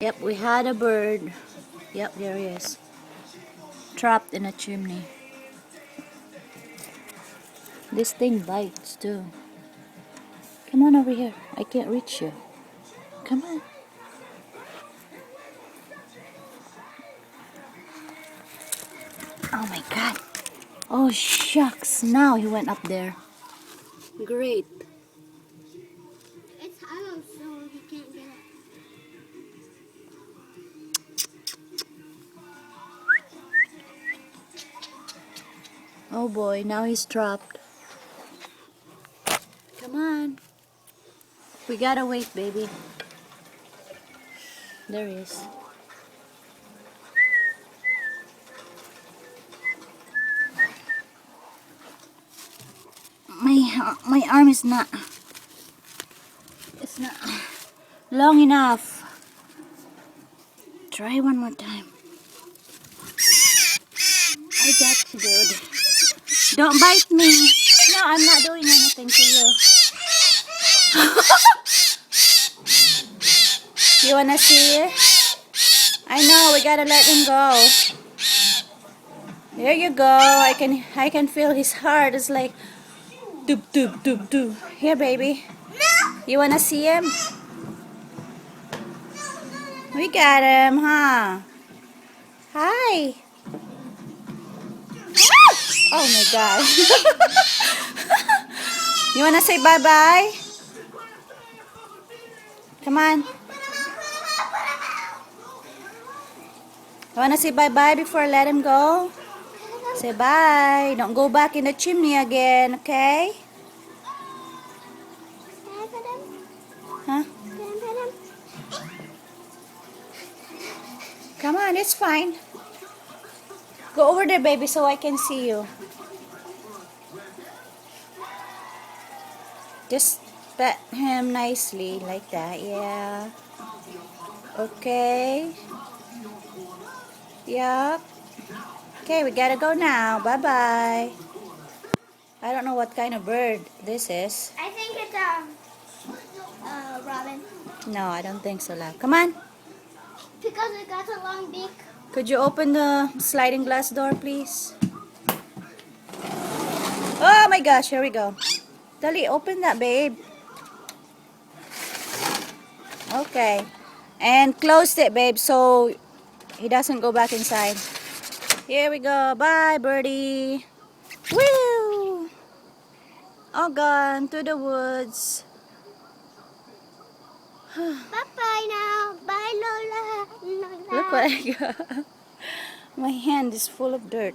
Yep, we had a bird. Yep, there he is. Trapped in a chimney. This thing bites too. Come on over here. I can't reach you. Come on. Oh my god. Oh shucks. Now he went up there. Great. It's hollow, so he can't get it. Oh boy, now he's trapped. Come on. We gotta wait, baby. There he is. My arm is not. It's not long enough. Try one more time. I got you, dude. Don't bite me. No, I'm not doing anything to you. You wanna see it? I know, we gotta let him go. There you go. I can feel his heart. It's like doop doop doop doop. Here, baby. You wanna see him? We got him, huh? Hi. Oh my god. You wanna say bye-bye? Come on. You wanna say bye-bye before I let him go? Say bye. Don't go back in the chimney again, okay? Can I pet him? Huh? Can I pet him? Come on, it's fine. Go over there, baby, so I can see you. Just pet him nicely, like that, yeah. Okay. Yup. Okay, we gotta go now. Bye-bye. I don't know what kind of bird this is. I think it's robin. No, I don't think so, love. Come on. Because it got a long beak. Could you open the sliding glass door, please? Oh my gosh, here we go. Dali, open that, babe. Okay. And close it, babe, so he doesn't go back inside. Here we go. Bye, birdie. Woo! All gone to the woods. Bye-bye now. Bye, Lola. Lola. Look what I got. My hand is full of dirt.